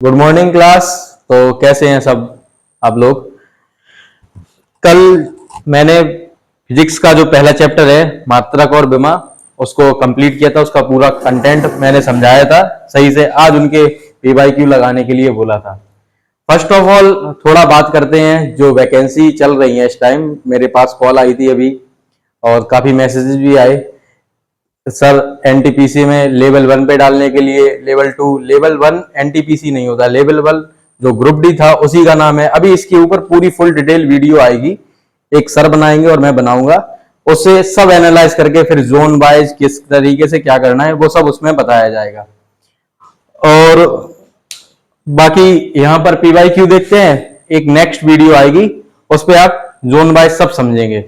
Good morning class. तो कैसे हैं सब आप लोग। कल मैंने फिजिक्स का जो पहला चैप्टर है मात्रक और विमा उसको कंप्लीट किया था। उसका पूरा कंटेंट मैंने समझाया था सही से। आज उनके पीवाईक्यू लगाने के लिए बोला था। फर्स्ट ऑफ ऑल थोड़ा बात करते हैं जो वैकेंसी चल रही है इस टाइम। मेरे पास कॉल आई थी अभी और काफी मैसेजेस भी आए सर एनटीपीसी में लेवल 1 पे डालने के लिए। लेवल 2 लेवल 1 एनटीपीसी नहीं होता, लेवल 1 जो ग्रुप डी था उसी का नाम है। अभी इसके ऊपर पूरी फुल डिटेल वीडियो आएगी, एक सर बनाएंगे और मैं बनाऊंगा। उससे सब एनालाइज करके फिर जोन वाइज किस तरीके से क्या करना है वो सब उसमें बताया जाएगा। और बाकी यहाँ पर पीवाईक्यू देखते हैं, एक नेक्स्ट वीडियो आएगी उस पर आप जोन वाइज सब समझेंगे।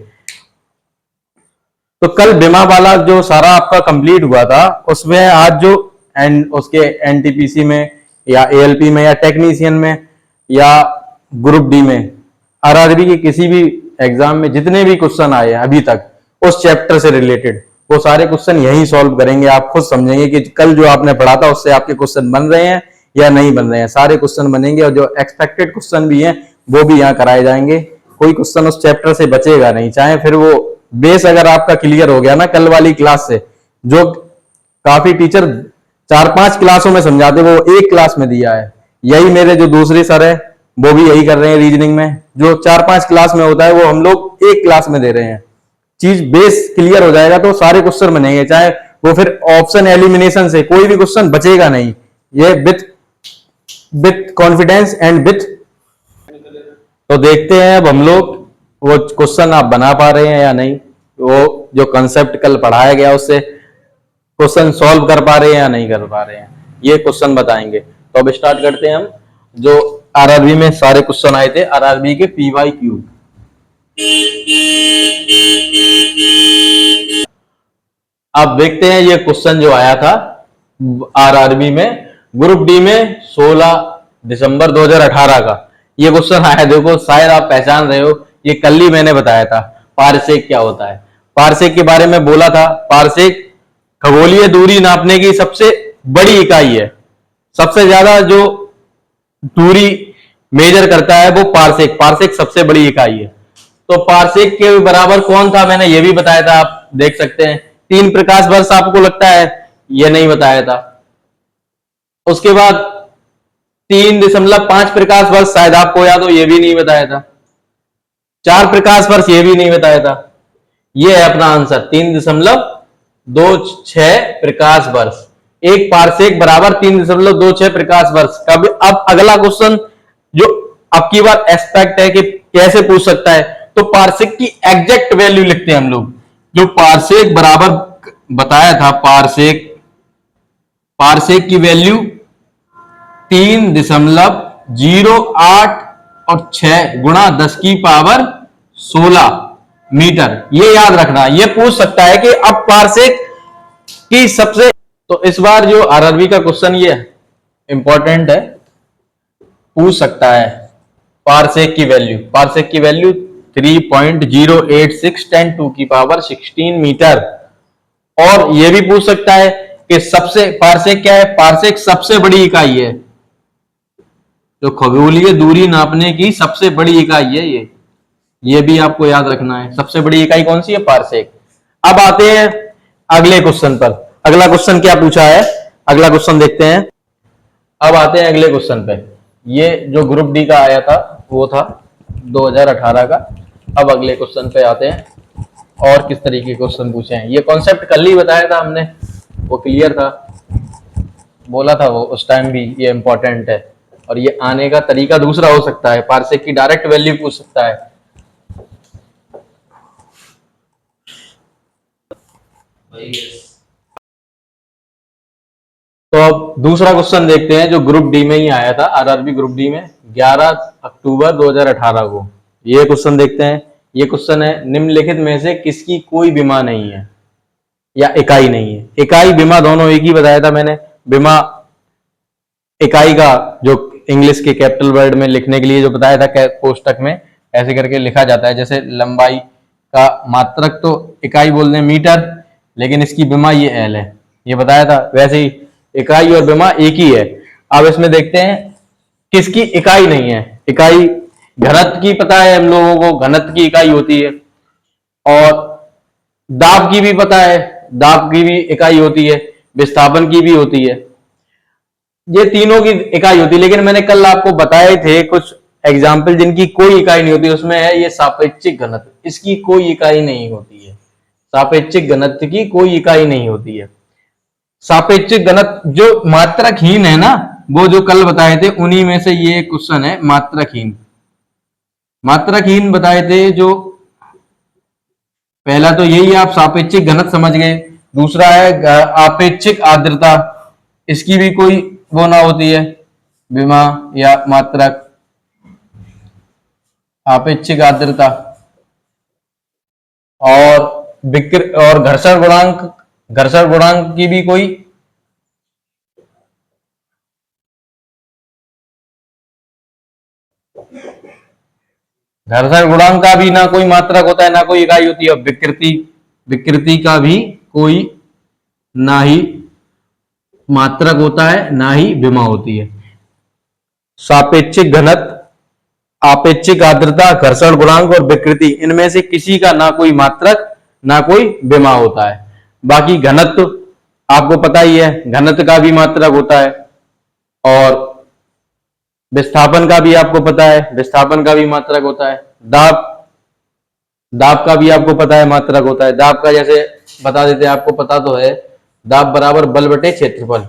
तो कल बीमा वाला जो सारा आपका कंप्लीट हुआ था उसमें आज जो उसके एनटीपीसी में या एएलपी में या टेक्नीशियन में या ग्रुप डी में आरआरबी के किसी भी एग्जाम में जितने भी क्वेश्चन आए हैं अभी तक उस चैप्टर से रिलेटेड वो सारे क्वेश्चन यही सॉल्व करेंगे। आप खुद समझेंगे कि कल जो आपने पढ़ा था उससे आपके क्वेश्चन बन रहे हैं या नहीं बन रहे हैं। सारे क्वेश्चन बनेंगे और जो एक्सपेक्टेड क्वेश्चन भी हैं वो भी यहाँ कराए जाएंगे। कोई क्वेश्चन उस चैप्टर से बचेगा नहीं, चाहे फिर वो बेस अगर आपका क्लियर हो गया ना कल वाली क्लास से। जो काफी टीचर 4-5 क्लासों में समझाते वो एक क्लास में दिया है। यही मेरे जो दूसरे सर है वो भी यही कर रहे हैं रीजनिंग में। जो 4-5 क्लास में होता है वो हम लोग एक क्लास में दे रहे हैं। चीज बेस क्लियर हो जाएगा तो सारे क्वेश्चन बनेंगे, चाहे वो फिर ऑप्शन एलिमिनेशन से कोई भी क्वेश्चन बचेगा नहीं। ये विथ कॉन्फिडेंस एंड विथ। तो देखते हैं अब हम लोग वो क्वेश्चन आप बना पा रहे हैं या नहीं, वो जो कंसेप्ट कल पढ़ाया गया उससे क्वेश्चन सॉल्व कर पा रहे हैं या नहीं कर पा रहे हैं, ये क्वेश्चन बताएंगे। तो अब स्टार्ट करते हैं हम जो आरआरबी में सारे क्वेश्चन आए थे, आरआरबी के पीवाईक्यू। अब देखते हैं ये क्वेश्चन जो आया था आरआरबी में ग्रुप डी में 16 दिसंबर 2018 का ये क्वेश्चन आया। देखो शायद आप पहचान रहे हो, ये कल ही मैंने बताया था पारसेक क्या होता है। पारसेक के बारे में बोला था। पारसेक खगोलीय दूरी नापने की सबसे बड़ी इकाई है। सबसे ज्यादा जो दूरी मेजर करता है वो पारसेक। पारसेक सबसे बड़ी इकाई है। तो पारसेक के बराबर कौन था मैंने ये भी बताया था, आप देख सकते हैं। 3 प्रकाश वर्ष आपको लगता है, ये नहीं बताया था। उसके बाद 3.5 प्रकाश वर्ष शायद आपको याद हो, ये भी नहीं बताया था। 4 प्रकाश वर्ष ये भी नहीं बताया था। ये है अपना आंसर 3.26 प्रकाश वर्ष। एक पारसेक बराबर 3.26 प्रकाश वर्ष। कभी अब अगला क्वेश्चन जो अब की बार एक्सपेक्ट है कि कैसे पूछ सकता है, तो पारसेक की एग्जैक्ट वैल्यू लिखते हैं हम लोग। जो पारसेक बराबर बताया था, पारसेक की वैल्यू 3.08 और 6 गुणा 10 की पावर 16 मीटर। ये याद रखना। ये पूछ सकता है कि अब पारसेक की सबसे, तो इस बार जो आरआरबी का क्वेश्चन ये इंपॉर्टेंट है, पूछ सकता है पारसेक की वैल्यू। पारसेक की वैल्यू 3.086 10 टू की पावर 16 मीटर। और ये भी पूछ सकता है कि सबसे पारसेक क्या है। पारसेक सबसे बड़ी इकाई है, जो खगोलीय दूरी नापने की सबसे बड़ी इकाई है। ये भी आपको याद रखना है। सबसे बड़ी इकाई कौन सी है, पारसेक। अब आते हैं अगले क्वेश्चन पर। अगला क्वेश्चन क्या पूछा है, अगला क्वेश्चन देखते हैं। अब आते हैं अगले क्वेश्चन पे। ये जो ग्रुप डी का आया था वो था 2018 का। अब अगले क्वेश्चन पे आते हैं और किस तरीके के क्वेश्चन पूछे हैं। ये कॉन्सेप्ट कल ही बताया था हमने, वो क्लियर था, बोला था वो उस टाइम भी ये इंपॉर्टेंट है। और ये आने का तरीका दूसरा हो सकता है, पारसेक की डायरेक्ट वैल्यू पूछ सकता है। तो अब दूसरा क्वेश्चन देखते हैं जो ग्रुप डी में ही आया था, आरआरबी ग्रुप डी में 11 अक्टूबर 2018 को। ये क्वेश्चन देखते हैं। ये क्वेश्चन है, निम्नलिखित में से किसकी कोई बीमा नहीं है या इकाई नहीं है। इकाई बीमा दोनों एक ही बताया था मैंने। बीमा इकाई का जो इंग्लिश के कैपिटल वर्ड में लिखने के लिए जो बताया था कोष्टक में ऐसे करके लिखा जाता है। जैसे लंबाई का मात्रक तो इकाई बोलते हैं मीटर, लेकिन इसकी बीमा ये एल है, ये बताया था। वैसे ही इकाई और बीमा एक ही है। अब इसमें देखते हैं किसकी इकाई नहीं है। इकाई घनत्व की पता है हम लोगों को, घनत्व की इकाई होती है, और दाब की भी पता है, दाब की भी इकाई होती है, विस्थापन की भी होती है, ये तीनों की इकाई होती है। लेकिन मैंने कल आपको बताए थे कुछ एग्जाम्पल जिनकी कोई इकाई नहीं होती, उसमें है ये सापेक्षिक घनत्व, इसकी कोई इकाई नहीं होती है, सापेक्षिक घनत्व की कोई इकाई नहीं होती है। सापेक्षिक घनत्व जो मात्रकहीन है ना, वो जो कल बताए थे उन्हीं में से ये क्वेश्चन है, मात्रकहीन। मात्रकहीन बताए थे जो, पहला तो यही आप सापेक्षिक घनत्व समझ गए, दूसरा है आपेक्षिक आर्द्रता, इसकी भी कोई वो ना होती है, विमा या मात्रक, आपेक्षिक आर्द्रता, और और घर्षण गुणांक, घर्षण गुणांक की भी कोई घर्षण गुणांक का भी ना कोई मात्रक होता है ना कोई इकाई होती है। विकृति, विकृति का भी कोई ना ही मात्रक होता है ना ही विमा होती है। सापेक्षिक घनत्व, आपेक्षिक आर्द्रता, घर्षण गुणांक और विकृति, इनमें से किसी का ना कोई मात्रक ना कोई विमा होता है। बाकी घनत्व आपको पता ही है, घनत्व का भी मात्रक होता है, और विस्थापन का भी आपको पता है, विस्थापन का भी मात्रक होता है। दाब, दाब का भी आपको पता है मात्रक होता है। दाब का जैसे बता देते हैं, आपको पता तो है, दाब बराबर बल बटे क्षेत्रफल,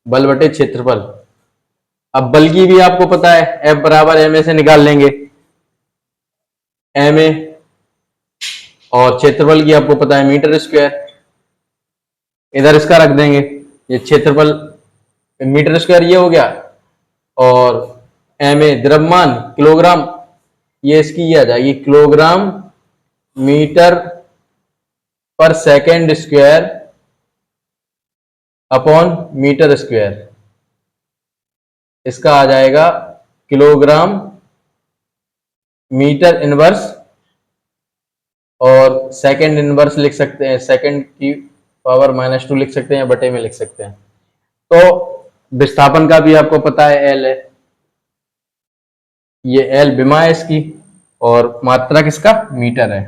बल बटे क्षेत्रफल। अब बल की भी आपको पता है, F बराबर एम ए से निकाल लेंगे, एम ए, और क्षेत्रफल की आपको पता है मीटर स्क्वायर, इधर इसका रख देंगे, ये क्षेत्रफल मीटर स्क्वायर ये हो गया, और एम ए द्रव्यमान किलोग्राम, ये इसकी ये आ जाएगी kilogram metre per second square upon metre square, इसका आ जाएगा किलोग्राम मीटर इनवर्स, और सेकंड इनवर्स लिख सकते हैं, सेकंड की पावर -2 लिख सकते हैं, बटे में लिख सकते हैं। तो विस्थापन का भी आपको पता है, एल है, ये एल विमा है इसकी, और मात्रा किसका मीटर है।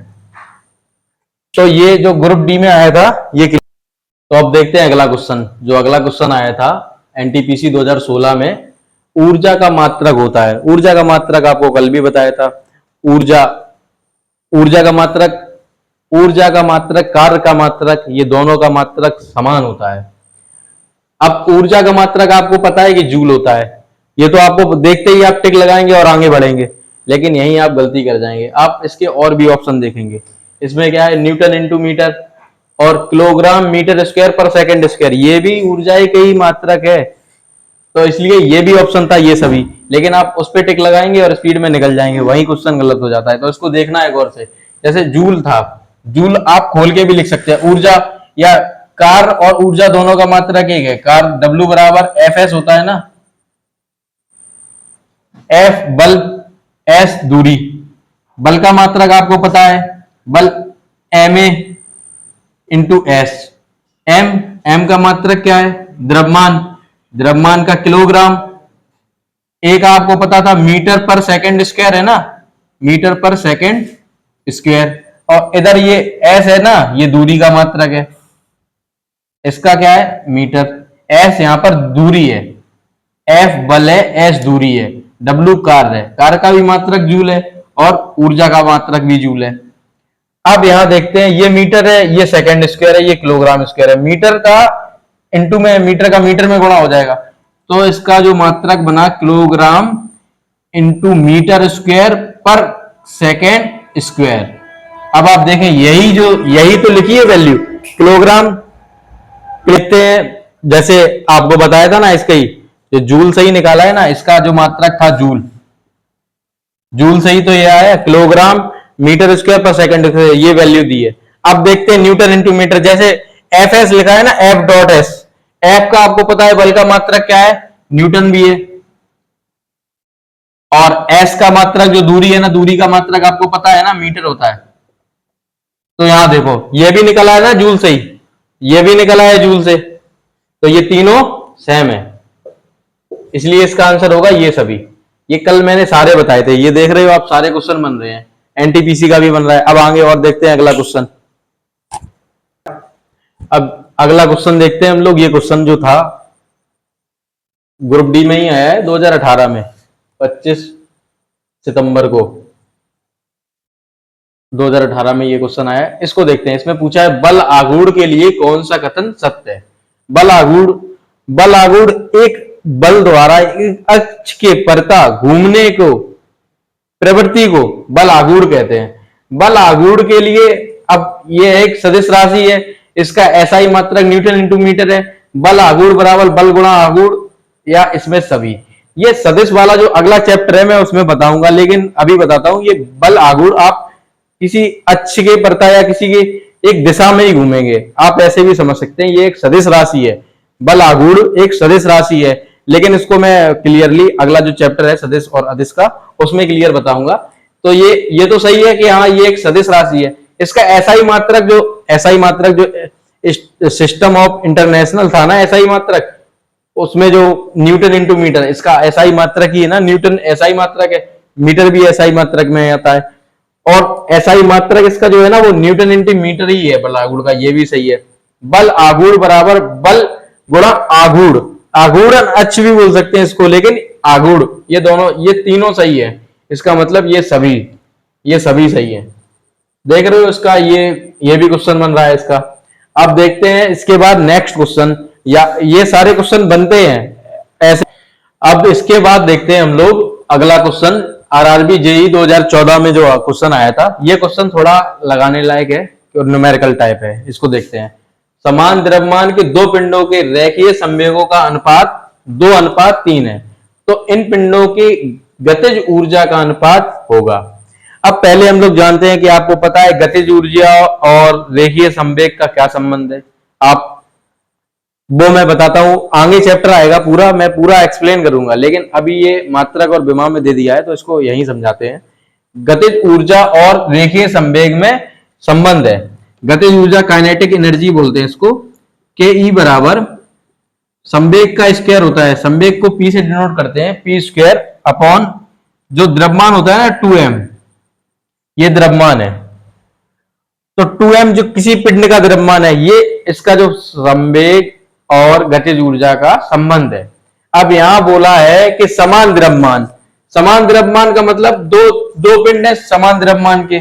तो ये जो ग्रुप डी में आया था ये, तो अब देखते हैं अगला क्वेश्चन। जो अगला क्वेश्चन आया था एनटीपीसी 2016 में, ऊर्जा का मात्रक होता है। ऊर्जा का मात्रक आपको कल भी बताया था। ऊर्जा, ऊर्जा का मात्रक, ऊर्जा का मात्रक, कार्य का मात्रक, ये दोनों का मात्रक समान होता है। अब ऊर्जा का मात्रक आपको पता है कि जूल होता है, ये तो आपको देखते ही आप टिक लगाएंगे और आगे बढ़ेंगे, लेकिन यहीं आप गलती कर जाएंगे। आप इसके और भी ऑप्शन देखेंगे, इसमें क्या है, न्यूटन इंटू मीटर और किलोग्राम मीटर स्क्वायर पर सेकंड स्क्वायर, ये भी ऊर्जा के ही मात्रक है, तो इसलिए ये भी ऑप्शन था, ये सभी। लेकिन आप उस पर टिक लगाएंगे और स्पीड में निकल जाएंगे, वही क्वेश्चन गलत हो जाता है। तो इसको देखना है गौर से। जैसे जूल था, जूल आप खोल के भी लिख सकते हैं। ऊर्जा या कार और ऊर्जा दोनों का मात्रक एक है। कार W बराबर एफ एस होता है ना, एफ बल, एस दूरी। बल का मात्रक आपको पता है, बल M A into S. M, M का मात्रक क्या है, द्रव्यमान, द्रव्यमान का किलोग्राम। एक आपको पता था मीटर पर सेकंड स्क्वायर है ना, मीटर पर सेकंड स्क्वायर। और इधर ये एस है ना, ये दूरी का मात्रक है, इसका क्या है मीटर। एस यहां पर दूरी है, एफ बल है, एस दूरी है, डब्ल्यू कार्य है, कार्य का भी मात्रक जूल है और ऊर्जा का मात्रक भी जूल है। अब यहां देखते हैं, ये मीटर है, ये सेकंड स्क्वायर है, ये किलोग्राम स्क्वायर है। मीटर का इंटू में, मीटर का मीटर में गुणा हो जाएगा, तो इसका जो मात्रक बना किलोग्राम इंटू मीटर स्क्वायर पर सेकेंड स्क्वायर। अब आप देखें, यही तो लिखी है वैल्यू, किलोग्राम लिखते हैं, जैसे आपको बताया था ना, इसका ही जो जूल से ही निकाला है ना, इसका जो मात्रक था जूल, जूल से ही तो ये आया, किलोग्राम मीटर स्क्वायर पर सेकंड स्क्वायर, ये वैल्यू दी है। अब देखते हैं न्यूटन इंटू मीटर, जैसे एफ एस लिखा है ना, एफ डॉट एस, एफ का आपको पता है बल का मात्रक क्या है, न्यूटन भी है, और एस का मात्रक जो दूरी है ना, दूरी का मात्रक आपको पता है ना, मीटर होता है। तो यहां देखो, ये भी निकला है ना जूल से ही, ये भी निकला है जूल से, तो ये तीनों सेम है। इसलिए इसका आंसर होगा ये सभी। ये कल मैंने सारे बताए थे, ये देख रहे हो आप, सारे क्वेश्चन बन रहे हैं, एनटीपीसी का भी बन रहा है। अब आगे और देखते हैं अगला क्वेश्चन। अब अगला क्वेश्चन देखते हैं हम लोग। ये क्वेश्चन जो था ग्रुप डी में ही आया है 2018 में, 25 सितंबर को 2018 में ये क्वेश्चन आया है। इसको देखते हैं। इसमें पूछा है बल आघूर्ण के लिए कौन सा कथन सत्य है। बल आघूर्ण एक बल द्वारा एक अक्ष के परता घूमने को प्रवृत्ति को बल आघूर्ण कहते हैं। बल आघूर्ण के लिए, अब ये एक सदिश राशि है, इसका एसआई मात्रक न्यूटन इंटू मीटर है। बल आघूर्ण बराबर बल गुणा आघूर्ण या इसमें सभी। ये सदिश वाला जो अगला चैप्टर है मैं उसमें बताऊंगा, लेकिन अभी बताता हूं। ये बल आघूर्ण आप किसी अक्ष के परता या किसी के एक दिशा में ही घूमेंगे, आप ऐसे भी समझ सकते हैं। ये एक सदिश राशि है, बल आघूर्ण एक सदिश राशि है, लेकिन इसको मैं क्लियरली अगला जो चैप्टर है सदिश और अदिश का, उसमें क्लियर बताऊंगा। तो ये तो सही है कि हाँ ये एक सदिश राशि है। इसका एसआई मात्रक जो सिस्टम ऑफ इंटरनेशनल था ना, एसआई मात्रक, उसमें जो न्यूटन इंटू मीटर, इसका एसआई मात्रक ही है ना, न्यूटन एसआई मात्रक है, मीटर भी एसआई मात्रक में आता है। और एसआई मात्रक इसका जो है ना वो न्यूटन इंटू मीटर ही है बल आघूर्ण का, ये भी सही है। बल आघूर्ण बराबर बल गुणा आघूर्ण, आघूर्ण अक्ष भी बोल सकते हैं इसको, लेकिन आघूर्ण, ये दोनों, ये तीनों सही है। इसका मतलब ये सभी सही है। देख रहे हो इसका, ये भी क्वेश्चन बन रहा है इसका। अब देखते हैं इसके बाद नेक्स्ट क्वेश्चन, या ये सारे क्वेश्चन बनते हैं ऐसे। अब इसके बाद देखते हैं हम लोग अगला क्वेश्चन, आरआरबी जेई 2014 में जो क्वेश्चन आया था। ये क्वेश्चन थोड़ा लगाने लायक है और न्यूमेरिकल टाइप है। इसको देखते हैं। समान द्रव्यमान के दो पिंडों के रेखीय संवेगों का अनुपात 2:3 है, तो इन पिंडों की गतिज ऊर्जा का अनुपात होगा। अब पहले हम लोग जानते हैं कि आपको पता है गतिज ऊर्जा और रेखीय संवेग का क्या संबंध है। आप वो मैं बताता हूं, आगे चैप्टर आएगा पूरा, मैं पूरा एक्सप्लेन करूंगा, लेकिन अभी ये मात्रक और विभव में दे दिया है तो इसको यहीं समझाते हैं। गतिज ऊर्जा और रेखीय संवेग में संबंध है। गतिज ऊर्जा काइनेटिक एनर्जी बोलते हैं इसको, के ई बराबर संवेग का स्क्वायर होता है। संवेग को पी से डिनोट करते हैं, पी स्क्वायर अपॉन जो द्रव्यमान होता है ना 2m, ये द्रव्यमान है। तो 2m जो किसी पिंड का द्रव्यमान है, ये इसका जो संवेग और गतिज ऊर्जा का संबंध है। अब यहां बोला है कि समान द्रव्यमान का मतलब दो पिंड है समान द्रव्यमान के,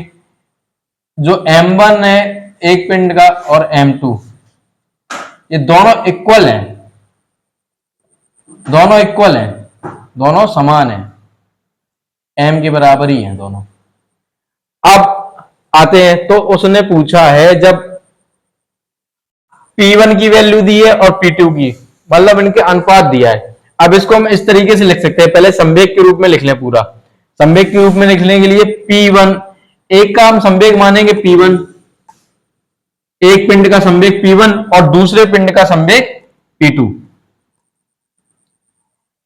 जो m1 है एक पिंड का और m2, ये दोनों इक्वल हैं, दोनों समान हैं, m के बराबर ही हैं दोनों। अब आते हैं, तो उसने पूछा है जब P1 की वैल्यू दी है और P2 की, मतलब इनके अनुपात दिया है। अब इसको हम इस तरीके से लिख सकते हैं, पहले संवेग के रूप में लिख लें पूरा। संवेग के रूप में लिखने के लिए P1, एक का हम संवेग मानेंगे P1, एक पिंड का संवेग P1 और दूसरे पिंड का संवेग P2।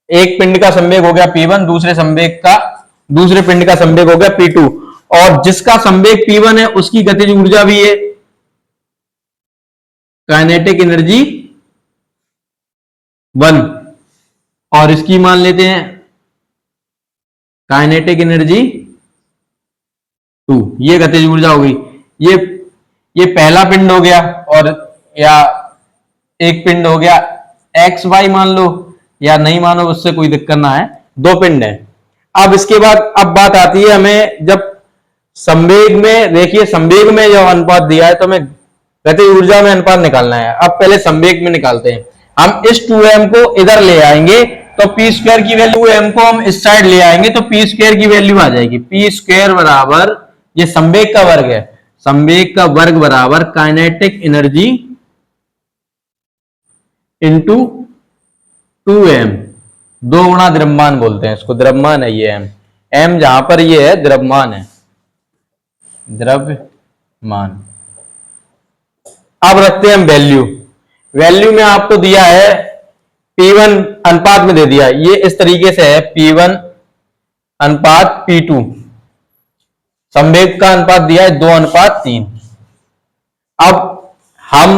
एक पिंड का संवेग हो गया P1, दूसरे पिंड का संवेग हो गया P2, और जिसका संवेग P1 है उसकी गतिज ऊर्जा भी है काइनेटिक एनर्जी 1, और इसकी मान लेते हैं काइनेटिक एनर्जी 2। ये गतिज ऊर्जा हो गई। ये पहला पिंड हो गया, और या एक पिंड हो गया एक्स वाई मान लो, या नहीं मानो उससे कोई दिक्कत ना है, दो पिंड है। अब इसके बाद अब बात आती है, हमें जब संवेग में, देखिए संवेग में जब अनुपात दिया है तो हमें गतिज ऊर्जा में अनुपात निकालना है। अब पहले संवेग में निकालते हैं। हम इस 2m को इधर ले आएंगे तो पी स्क्वायर की वैल्यू, m को हम इस साइड ले आएंगे तो पी स्क्वायर की वैल्यू आ जाएगी। पी स्क्वायर बराबर, ये संवेग का वर्ग है, संवेग का वर्ग बराबर काइनेटिक एनर्जी इंटू 2m, 2 गुणा द्रव्यमान बोलते हैं इसको, द्रव्यमान है ये m जहां पर ये है द्रव्यमान है, द्रव्यमान। अब रखते हैं हम वैल्यू में आपको दिया है P1 अनुपात में दे दिया, ये इस तरीके से है P1 अनुपात P2, संवेग का अनुपात दिया है 2:3। अब हम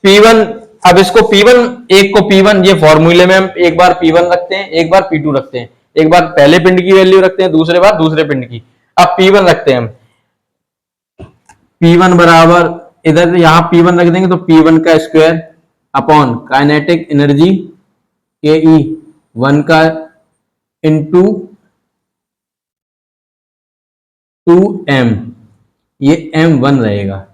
P1 अब इसको P1, एक को P1, ये फॉर्मूले में हम एक बार P1 रखते हैं, एक बार P2 रखते हैं, एक बार पहले पिंड की वैल्यू रखते हैं, दूसरे बार दूसरे पिंड की। अब P1 रखते हैं हम, P1 बराबर, इधर यहां P1 रख देंगे तो P1 का स्क्वायर अपॉन काइनेटिक एनर्जी के ई 1 का इंटू 2m, ये m1 रहेगा,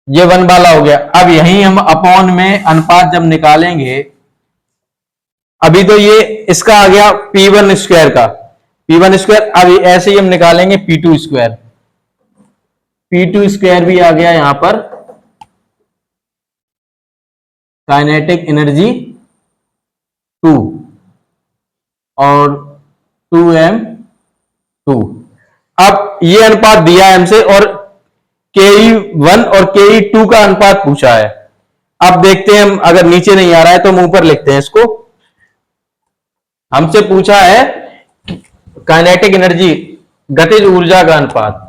ये 1 वाला हो गया। अब यही हम अपॉन में अनुपात जब निकालेंगे, अभी तो ये इसका आ गया P1 स्क्वायर का, P1 स्क्वायर, अब ऐसे ही हम निकालेंगे P2 स्क्वायर, P2 स्क्वायर भी आ गया यहां पर काइनेटिक एनर्जी 2 और 2m2। अब ये अनुपात दिया है हमसे और Ke1 और Ke2 का अनुपात पूछा है। अब देखते हैं हम, अगर नीचे नहीं आ रहा है तो हम ऊपर लिखते हैं इसको। हमसे पूछा है काइनेटिक एनर्जी, गतिज ऊर्जा का अनुपात,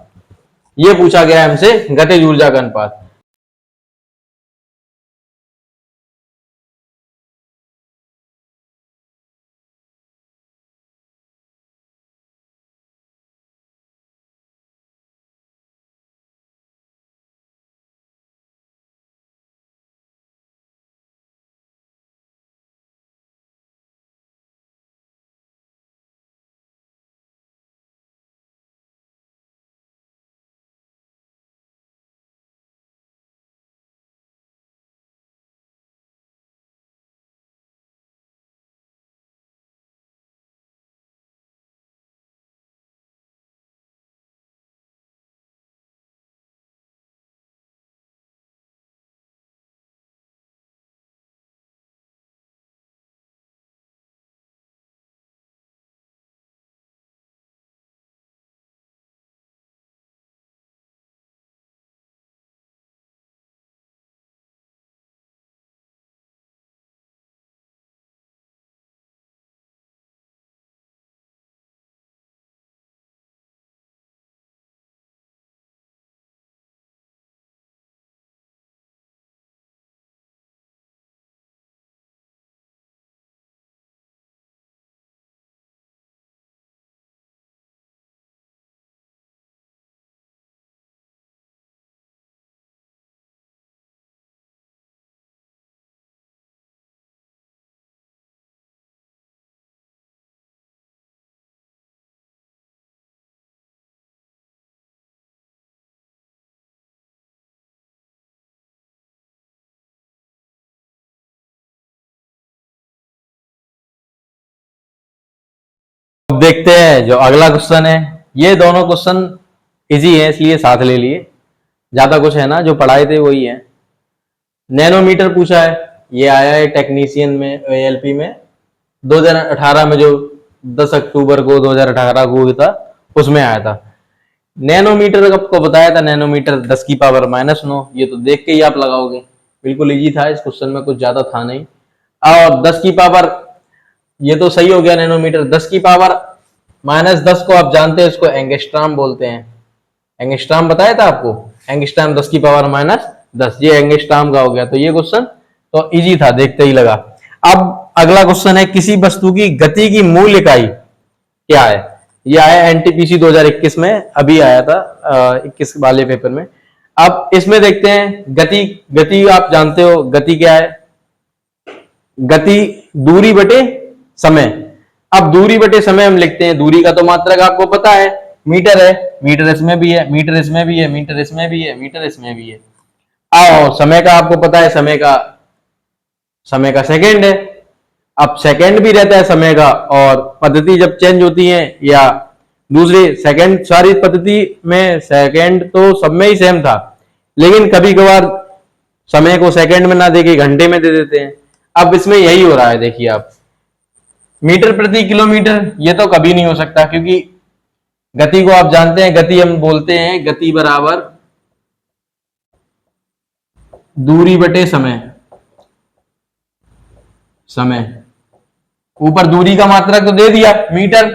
ये पूछा गया है हमसे, गतिज ऊर्जा का अनुपात। अब देखते हैं जो अगला क्वेश्चन है, ये दोनों क्वेश्चन इजी है इसलिए साथ ले लिए, ज्यादा कुछ है ना, जो पढ़ाए थे वही है। नैनोमीटर पूछा है, ये आया है टेक्नीशियन में, एएलपी में 2018 में, जो 10 अक्टूबर को 2018 को हुआ था उसमें आया था। नैनोमीटर आपको बताया था, नैनोमीटर 10 की पावर -9, ये तो देख के ही आप लगाओगे, बिल्कुल इजी था, इस क्वेश्चन में कुछ ज्यादा था नहीं। और 10 की पावर, ये तो सही हो गया, नैनोमीटर 10 की पावर -10 को आप जानते हैं, इसको एंगस्ट्रॉम बोलते हैं। एंगस्ट्रॉम बताया था आपको, एंगस्ट्रॉम 10 की पावर -10, ये एंगस्ट्रॉम का हो गया। तो ये क्वेश्चन तो इजी था, देखते ही लगा। अब अगला क्वेश्चन है, किसी वस्तु की गति की मूल इकाई क्या है? ये आया एनटीपीसी 2021 में, अभी आया था 21 वाले पेपर में। अब इसमें देखते हैं गति, गति आप जानते हो गति क्या है? गति दूरी बटे समय। अब दूरी बटे समय हम लिखते हैं, दूरी का तो मात्रक आपको पता है मीटर है, मीटर इसमें भी है, मीटर इसमें भी है, मीटर इसमें भी है, मीटर इसमें भी है। और समय का आपको पता है, समय का सेकंड है। अब सेकंड भी रहता है समय का, और पद्धति जब चेंज होती है या दूसरी सेकंड, सारी पद्धति में सेकंड तो सब में ही सेम था, लेकिन कभी कभार समय को सेकंड में ना देके घंटे में दे देते हैं। अब इसमें यही हो रहा है, देखिए आप, मीटर प्रति किलोमीटर ये तो कभी नहीं हो सकता, क्योंकि गति को आप जानते हैं, गति हम बोलते हैं गति बराबर दूरी बटे समय। समय ऊपर दूरी का मात्रक तो दे दिया मीटर,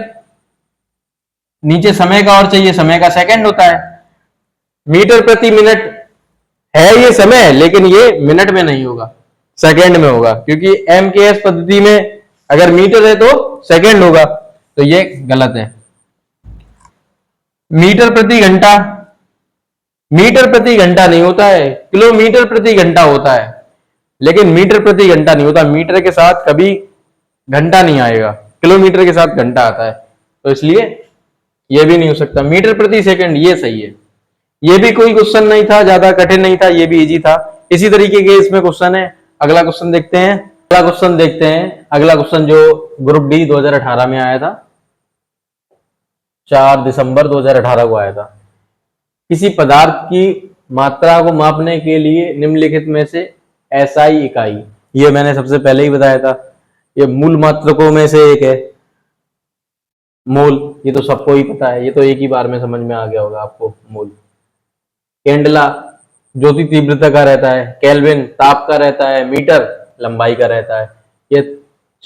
नीचे समय का और चाहिए, समय का सेकंड होता है। मीटर प्रति मिनट है ये समय, लेकिन ये मिनट में नहीं होगा, सेकंड में होगा, क्योंकि एमकेएस पद्धति में अगर मीटर है तो सेकंड होगा, तो ये गलत है। मीटर प्रति घंटा, मीटर प्रति घंटा नहीं होता है, किलोमीटर प्रति घंटा होता है, लेकिन मीटर प्रति घंटा नहीं होता। मीटर के साथ कभी घंटा नहीं आएगा, किलोमीटर के साथ घंटा आता है, तो इसलिए ये भी नहीं हो सकता। मीटर प्रति सेकंड ये सही है। ये भी कोई क्वेश्चन नहीं था, ज्यादा कठिन नहीं था, ये भी इजी था। इसी तरीके के इसमें क्वेश्चन है। अगला क्वेश्चन देखते हैं, अगला क्वेश्चन देखते हैं। अगला क्वेश्चन जो ग्रुप डी 2018 में आया था, 4 दिसंबर 2018 को आया था। किसी पदार्थ की मात्रा को मापने के लिए निम्नलिखित में से एसआई इकाई, ये मैंने सबसे पहले ही बताया था, ये मूल मात्रकों में से एक है मोल। ये तो सबको ही पता है, ये तो एक ही बार में समझ में आ गया होगा आपको, मोल। कैंडला ज्योति तीव्रता का रहता है, केल्विन ताप का रहता है, मीटर लंबाई का रहता है। ये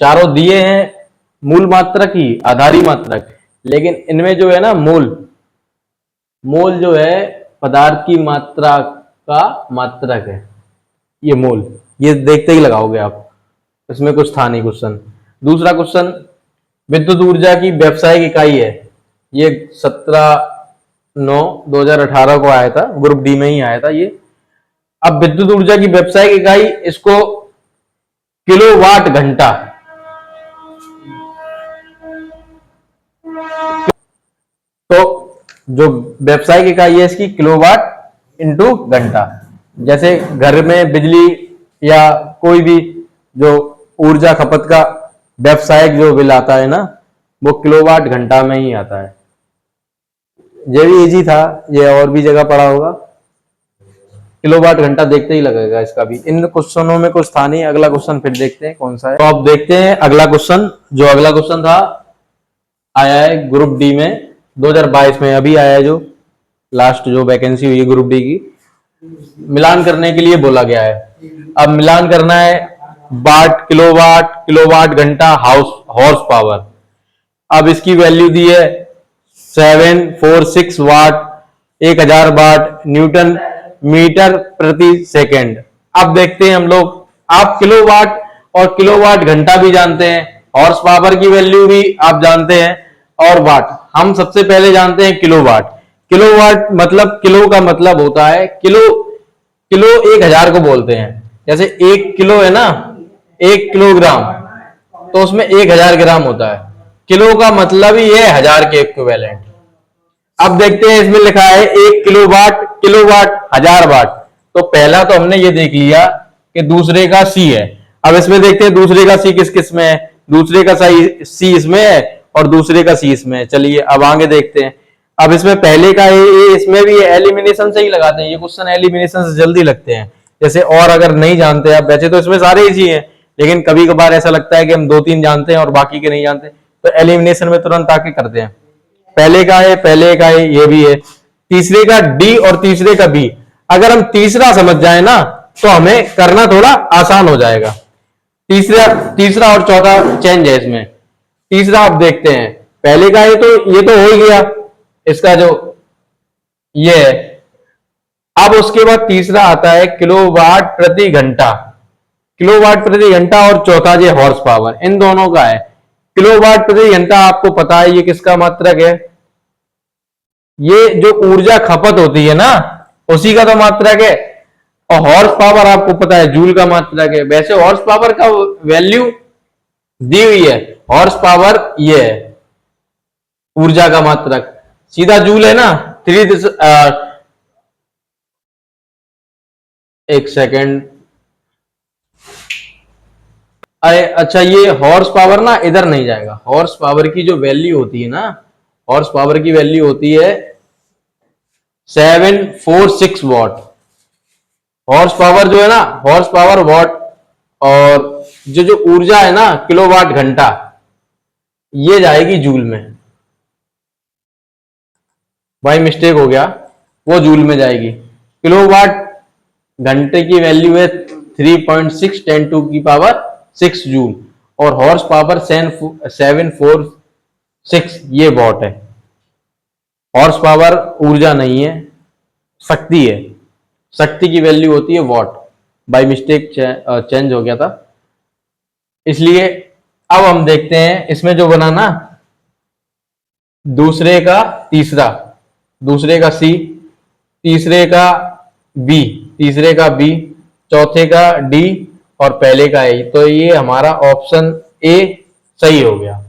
चारों दिए हैं मूल मात्रक ही, आधारी मात्रक, लेकिन इनमें जो है ना मोल, मोल जो है पदार्थ की मात्रा का मात्रक है, ये मोल। ये देखते ही लगाओगे आप, इसमें कुछ था नहीं क्वेश्चन। दूसरा क्वेश्चन, विद्युत ऊर्जा की व्यावसायिक इकाई है, ये 17/9/2018 को आया था, ग्रुप डी में ही आया था ये। अब विद्युत ऊर्जा की व्यावसायिक इकाई, इसको किलोवाट घंटा, तो जो व्यावसायिक इकाई है इसकी किलोवाट इंटू घंटा। जैसे घर में बिजली या कोई भी जो ऊर्जा खपत का व्यावसायिक जो बिल आता है ना, वो किलोवाट घंटा में ही आता है। ये भी इजी था, ये और भी जगह पढ़ा होगा। किलोवाट घंटा देखते ही लगेगा इसका भी। इन क्वेश्चनों में कुछ था नहीं। अगला क्वेश्चन फिर देखते हैं कौन सा है। तो आप देखते हैं अगला क्वेश्चन। जो अगला क्वेश्चन था आया है ग्रुप डी में 2022 में, अभी आया है, जो लास्ट जो वैकेंसी हुई है ग्रुप डी की। मिलान करने के लिए बोला गया है। अब मिलान करना है वाट, किलोवाट, किलोवाट घंटा, हॉर्स पावर। अब इसकी वैल्यू दी है 746 वाट, 1000 वाट, न्यूटन मीटर प्रति सेकंड। अब देखते हैं हम लोग, आप किलोवाट और किलोवाट घंटा भी जानते हैं, हॉर्स पावर की वैल्यू भी आप जानते हैं, और वाट। हम सबसे पहले जानते हैं किलोवाट। किलोवाट मतलब, किलो का मतलब होता है किलो, किलो 1000 को बोलते हैं। जैसे 1 किलो है ना, 1 किलोग्राम, तो उसमें 1000 ग्राम होता है। किलो का मतलब ही है 1000 के इक्विवेलेंट। अब देखते हैं, इसमें लिखा है 1 किलोवाट, किलोवाट 1000 वाट। तो पहला तो हमने ये देख लिया कि दूसरे का सी है। अब इसमें देखते हैं दूसरे का सी किस किस में है। दूसरे का सी इसमें है और दूसरे का सी इसमें है। चलिए अब आगे देखते हैं। अब इसमें पहले का ए, इसमें भी एलिमिनेशन से ही लगाते हैं। ये क्वेश्चन एलिमिनेशन से जल्दी लगते हैं। जैसे और अगर नहीं जानते आप, वैसे तो इसमें सारे इजी हैं, लेकिन कभी कभार ऐसा लगता है कि हम 2-3 जानते हैं और बाकी के नहीं जानते, तो एलिमिनेशन में तुरंत आके करते हैं। पहले का है, पहले का है, ये भी है। तीसरे का डी और तीसरे का बी। अगर हम तीसरा समझ जाए ना, तो हमें करना थोड़ा आसान हो जाएगा। तीसरा और चौथा चेंज है इसमें। तीसरा आप देखते हैं, पहले का है तो ये तो हो ही गया, इसका जो ये है। अब उसके बाद तीसरा आता है किलोवाट प्रति घंटा, किलोवाट प्रति घंटा, और चौथा ये हॉर्स पावर। इन दोनों का है। किलोवाट प्रति घंटा आपको पता है ये किसका मात्रक है, ये जो ऊर्जा खपत होती है ना, उसी का तो मात्रक है। और हॉर्स पावर आपको पता है जूल का मात्रक है। वैसे हॉर्स पावर का वैल्यू दी हुई है, हॉर्स पावर ये है ऊर्जा का मात्रक, सीधा जूल है ना। एक सेकेंड, अरे अच्छा, ये हॉर्स पावर ना इधर नहीं जाएगा। हॉर्स पावर की जो वैल्यू होती है ना, हॉर्स पावर की वैल्यू होती है 746 वॉट। हॉर्स पावर जो है ना, हॉर्स पावर वॉट, और जो ऊर्जा है ना किलोवाट घंटा, ये जाएगी जूल में। भाई मिस्टेक हो गया, वो जूल में जाएगी। किलोवाट घंटे की वैल्यू है 3.6 10 टू की पावर 6 जूल, और हॉर्स पावर 746 ये वॉट है। हॉर्स पावर ऊर्जा नहीं है, शक्ति है। शक्ति की वैल्यू होती है वॉट, बाय मिस्टेक चेंज हो गया था इसलिए। अब हम देखते हैं इसमें जो बना ना, दूसरे का तीसरा, दूसरे का सी, तीसरे का बी, तीसरे का बी, चौथे का डी और पहले का ए, तो ये हमारा ऑप्शन ए सही हो गया।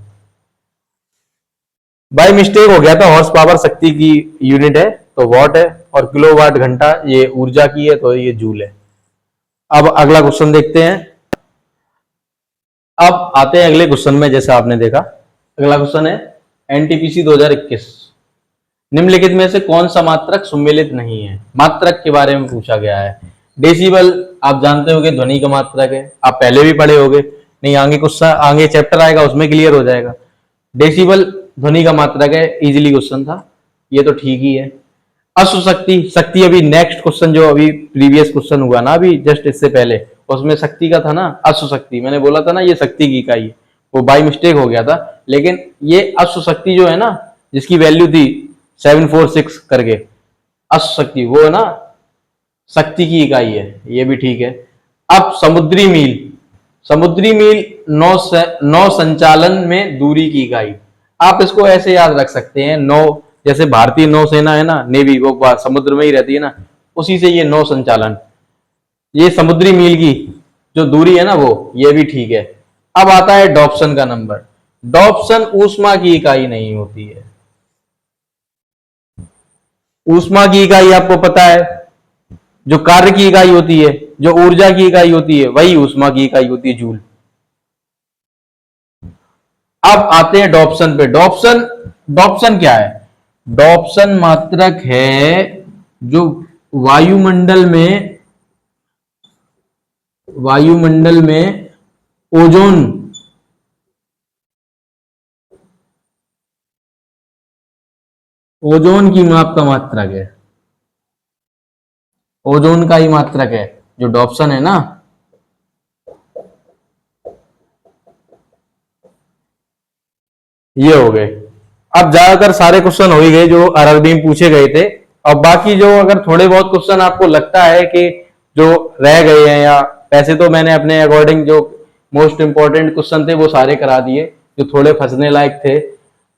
बाय मिस्टेक हो गया था, हॉर्स पावर शक्ति की यूनिट है तो वॉट है, और किलोवाट घंटा ये ऊर्जा की है तो ये जूल है। अब अगला क्वेश्चन देखते हैं। अब आते हैं अगले क्वेश्चन में। जैसा आपने देखा, अगला क्वेश्चन है एनटीपीसी 2021, निम्नलिखित में से कौन सा मात्रक सम्मिलित नहीं है। मात्रक के बारे में पूछा गया है। डेसिबल आप जानते होंगे ध्वनि का मात्रक है, आप पहले भी पढ़े होंगे, नहीं आगे क्वेश्चन आगे चैप्टर आएगा उसमें क्लियर हो जाएगा। डेसिबल ध्वनि का मात्रक है, इजीली क्वेश्चन था, ये तो ठीक ही है। अश्व शक्ति, शक्ति अभी नेक्स्ट क्वेश्चन जो अभी प्रीवियस क्वेश्चन हुआ ना अभी जस्ट इससे पहले, उसमें शक्ति का था ना, अश्व शक्ति मैंने बोला था ना ये शक्ति की इकाई, वो बाय मिस्टेक हो गया था। लेकिन ये अश्व शक्ति जो है ना, जिसकी वैल्यू थी 746 करके, अश्व शक्ति वो है ना शक्ति की इकाई है, ये भी ठीक है। अब समुद्री मील, समुद्री मील नौ संचालन में दूरी की इकाई, आप इसको ऐसे याद रख सकते हैं, नौ, जैसे भारतीय नौसेना है ना, नेवी, वो समुद्र में ही रहती है ना, उसी से ये नौ संचालन, ये समुद्री मील की जो दूरी है ना वो, ये भी ठीक है। अब आता है डॉप्सन का नंबर। डॉप्सन ऊष्मा की इकाई नहीं होती है। ऊष्मा की इकाई आपको पता है, जो कार्य की इकाई होती है, जो ऊर्जा की इकाई होती है, वही ऊष्मा की इकाई होती है, जूल। अब आते हैं डॉप्सन पे। डॉप्सन, डॉप्सन क्या है? डॉप्सन मात्रक है जो वायुमंडल में ओजोन, ओजोन की माप का मात्रक है, ओजोन का ही मात्रक है जो डॉप्सन है ना। ये हो गए। अब ज्यादातर सारे क्वेश्चन हो ही गए जो आरआरबी में पूछे गए थे। अब बाकी जो अगर थोड़े बहुत क्वेश्चन आपको लगता है कि जो रह गए हैं, या वैसे तो मैंने अपने अकॉर्डिंग जो मोस्ट इंपॉर्टेंट क्वेश्चन थे वो सारे करा दिए, जो थोड़े फंसने लायक थे।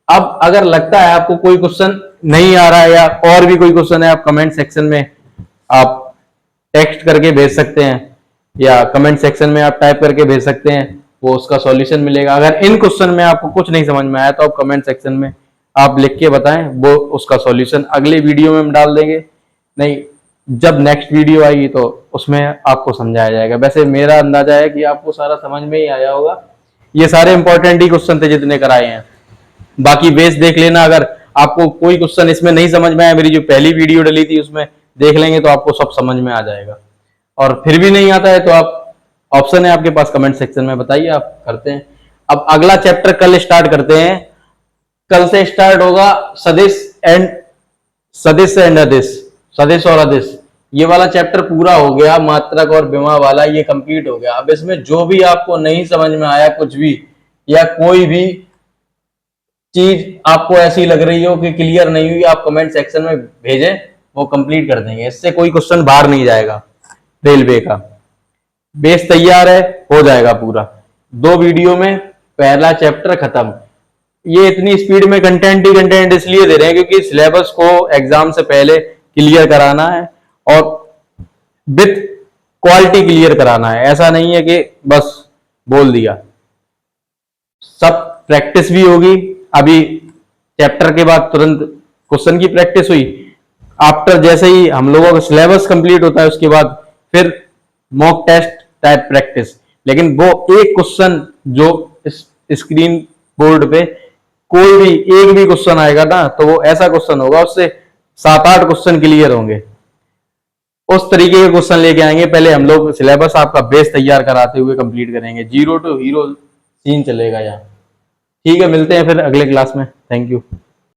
अब अगर लगता है आपको कोई क्वेश्चन नहीं आ रहा है या और भी कोई क्वेश्चन है, आप कमेंट सेक्शन में आप टेक्स्ट करके भेज सकते हैं, या कमेंट सेक्शन में आप टाइप करके भेज सकते हैं, वो उसका सॉल्यूशन मिलेगा। अगर इन क्वेश्चन में आपको कुछ नहीं समझ में आया तो आप कमेंट सेक्शन में आप लिख के बताएं, वो उसका सॉल्यूशन अगले वीडियो में हम डाल देंगे। नहीं, जब नेक्स्ट वीडियो आएगी तो उसमें आपको समझाया जाएगा। वैसे मेरा अंदाजा है कि आपको सारा समझ में ही आया होगा। ये सारे इंपॉर्टेंट ही क्वेश्चन थे जितने कराए हैं। बाकी बेस देख लेना, अगर आपको कोई क्वेश्चन इसमें नहीं समझ में आया, मेरी जो पहली वीडियो डली थी उसमें देख लेंगे तो आपको सब समझ में आ जाएगा। और फिर भी नहीं आता है तो आप, ऑप्शन है आपके पास, कमेंट सेक्शन में बताइए, आप करते हैं। अब अगला चैप्टर कल स्टार्ट करते हैं। कल से स्टार्ट होगा सदिश एंड अदिश, सदिश और अदिश। ये वाला चैप्टर पूरा हो गया, मात्रक और विमा वाला ये कंप्लीट हो गया। अब इसमें जो भी आपको नहीं समझ में आया कुछ भी, या कोई भी चीज आपको ऐसी लग रही हो कि क्लियर नहीं हुई, आप कमेंट सेक्शन में भेजें, वो कंप्लीट कर देंगे। इससे कोई क्वेश्चन बाहर नहीं जाएगा। रेलवे का बेस तैयार है, हो जाएगा पूरा 2 वीडियो में, पहला चैप्टर खत्म। ये इतनी स्पीड में कंटेंट ही कंटेंट इसलिए दे रहे हैं क्योंकि सिलेबस को एग्जाम से पहले क्लियर कराना है और विथ क्वालिटी क्लियर कराना है। ऐसा नहीं है कि बस बोल दिया, सब प्रैक्टिस भी होगी। अभी चैप्टर के बाद तुरंत क्वेश्चन की प्रैक्टिस हुई, आफ्टर जैसे ही हम लोगों का सिलेबस कंप्लीट होता है उसके बाद फिर मॉक टेस्ट टाइप प्रैक्टिस। लेकिन वो एक क्वेश्चन जो स्क्रीन बोर्ड पे कोई भी एक भी क्वेश्चन आएगा ना, तो वो ऐसा क्वेश्चन होगा उससे 7-8 क्वेश्चन क्लियर होंगे। उस तरीके के क्वेश्चन लेके आएंगे। पहले हम लोग सिलेबस आपका बेस तैयार कराते हुए कंप्लीट करेंगे, 0 टू हीरो सीन चलेगा यहाँ। ठीक है, मिलते हैं फिर अगले क्लास में। Thank you.